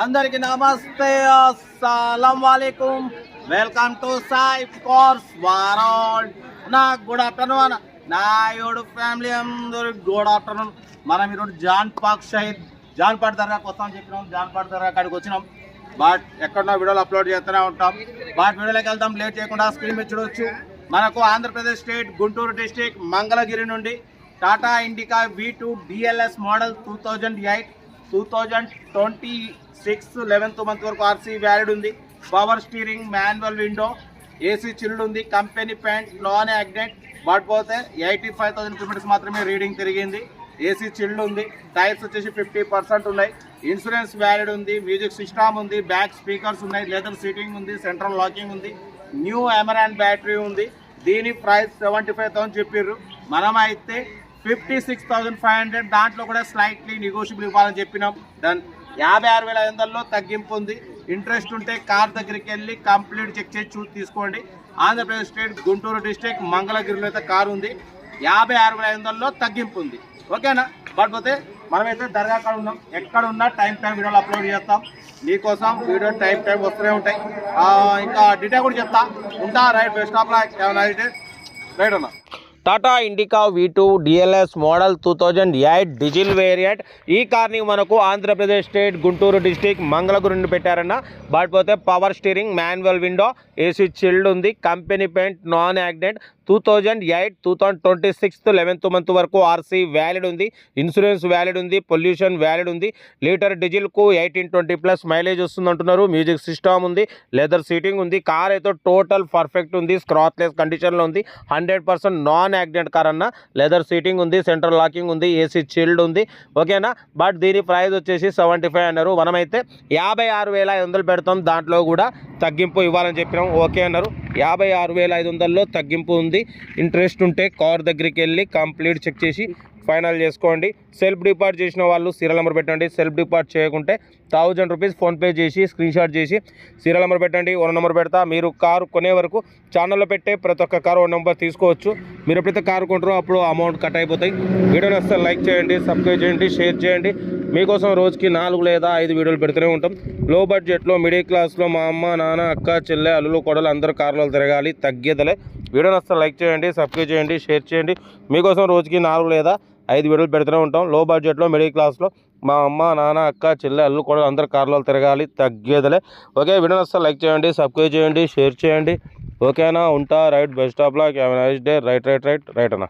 అందరికి నమస్తే, అస్సలం వాలేకుం. Welcome to Sai cars world. నాకు గుడ్ ఆఫ్టర్నూన్, నా యోడు ఫ్యామిలీ అందరికి గుడ్ ఆఫ్టర్నూన్. మనం ఈరోజు జాన్పాక్ షహీద్ జాన్పాట్ దర్గాకి వస్తామని చెప్పినాం. జాన్పాట్ దర్గా కాడికి వచ్చినాం. బట్ ఎక్కడో వీడియోలు అప్లోడ్ చేస్తూనే ఉంటాం. బట్ వీడియోలోకి వెళ్తాం, లేట్ చేయకుండా స్క్రీన్ మీద చూడవచ్చు. మనకు ఆంధ్రప్రదేశ్ స్టేట్ గుంటూరు డిస్టిక్ మంగళగిరి నుండి Tata indica V2 DLS model 2008 2026 11th month వరకు ఆర్సీ వ్యాలిడ్ ఉంది. Power steering, manual window, AC chilled ఉంది, company paint, non accident. But పోతే 85,000 కిలోమీటర్స్ మాత్రమే రీడింగ్ తిరిగింది. ఏసీ చిల్డ్ ఉంది. టైర్స్ వచ్చేసి 50% ఉన్నాయి. ఇన్సూరెన్స్ వ్యాలిడ్ ఉంది. మ్యూజిక్ సిస్టమ్ ఉంది. బ్యాక్ స్పీకర్స్ ఉన్నాయి. లెదర్ సీటింగ్ ఉంది. సెంట్రల్ లాకింగ్ ఉంది. న్యూ అమెరాన్ బ్యాటరీ ఉంది. దీని ప్రైస్ 75,000 చెప్పారు. మనమైతే 56,500. దాంట్లో కూడా స్లైట్లీ నెగోషియబుల్ ఇవ్వాలని చెప్పినాం. దాని 56,500లో తగ్గింపు ఉంది. ఇంట్రెస్ట్ ఉంటే కార్ దగ్గరికి వెళ్ళి కంప్లీట్ చెక్ చేసి తీసుకోండి. ఆంధ్రప్రదేశ్ స్టేట్ గుంటూరు డిస్టిక్ మంగళగిరిలో అయితే కారు ఉంది. 56,500లో తగ్గింపు ఉంది. ఓకేనా? పడిపోతే మనమైతే దర్గా కాడ ఉన్నాం. ఎక్కడ ఉన్నా టైం వీడియోలు అప్లోడ్ చేస్తాం మీకోసం. వీడియో టైం వస్తూనే ఉంటాయి. ఇంకా డీటెయిల్ కూడా చెప్తా ఉంటా. Right, best of luck. Right అన్న. Tata indica V2 DLS model 2008 diesel variant. ఈ కార్ని మనకు ఆంధ్రప్రదేశ్ స్టేట్ గుంటూరు డిస్టిక్ మంగళగిరి నుండి పెట్టారన్న. But power steering, manual window, AC chilled ఉంది, company paint, non accident. 2008 2026 11th month వరకు ఆర్సీ వ్యాలిడ్ ఉంది. ఇన్సూరెన్స్ వ్యాలిడ్ ఉంది. పొల్యూషన్ వ్యాలిడ్ ఉంది. లీటర్ డీజిల్కు 18-20+ మైలేజ్ వస్తుంది అంటున్నారు. మ్యూజిక్ సిస్టమ్ ఉంది. లెదర్ సీటింగ్ ఉంది. కార్ అయితే టోటల్ పర్ఫెక్ట్ ఉంది. స్క్రాచ్లెస్ కండిషన్లో ఉంది. 100% నాన్ యాక్సిడెంట్ కార్ అన్న. లెదర్ సీటింగ్ ఉంది. సెంట్రల్ లాకింగ్ ఉంది. ఏసీ చిల్డ్ ఉంది. ఓకేనా? బట్ దీని ప్రైస్ వచ్చేసి 75 అన్నారు. మనమైతే 56,500 పెడతాం. దాంట్లో కూడా తగ్గింపు ఇవ్వాలని చెప్పినాం. ఓకే అన్నారు. 56,500లో తగ్గింపు ఉంది. ఇంట్రెస్ట్ ఉంటే కార్ దగ్గరికి వెళ్ళి కంప్లీట్ చెక్ చేసి ఫైనల్ చేసుకోండి. సెల్ఫ్ డిపార్ట్ చేసిన వాళ్ళు సీరియల్ నెంబర్ పెట్టండి. సెల్ఫ్ డిపార్ట్ చేయకుంటే 1000 రూపీస్ ఫోన్పే చేసి స్క్రీన్ షాట్ చేసి సీరియల్ నెంబర్ పెట్టండి. ఓన్ నెంబర్ పెడతా. మీరు కారు కొనే వరకు ఛానల్లో పెట్టే ప్రతి ఒక్క కారు ఓన్ నెంబర్ తీసుకోవచ్చు. మీరు ఎప్పుడైతే కారు కొంటారో అప్పుడు అమౌంట్ కట్ అయిపోతాయి. వీడియోని వస్తే లైక్ చేయండి, సబ్స్క్రైబ్ చేయండి, షేర్ చేయండి. మీకోసం రోజుకి 4 లేదా 5 వీడియోలు పెడుతూనే ఉంటాం. లో బడ్జెట్లో, మిడిల్ క్లాస్లో మా అమ్మ, నాన్న, అక్క, చెల్లె, అల్లులు, కొడలు అందరూ కార్లో తిరగాలి. తగ్గేదలే. వీడియోని వస్తే లైక్ చేయండి, సబ్స్క్రైబ్ చేయండి, షేర్ చేయండి. మీకోసం రోజుకి 4 లేదా 5 వీడియోలు పెడుతూనే ఉంటాం. లో బడ్జెట్లో, మిడిల్ క్లాస్లో మా అమ్మ, నాన్న, అక్క, చెల్లె, అల్లు, కొడలు అందరూ కార్లో తిరగాలి. తగ్గేదలే. ఓకే, వీడియోని వస్తే లైక్ చేయండి, సబ్స్క్రైబ్ చేయండి, షేర్ చేయండి. ఓకేనా? ఉంటా. Right, best of luck. Have a nice day. Right అన్న.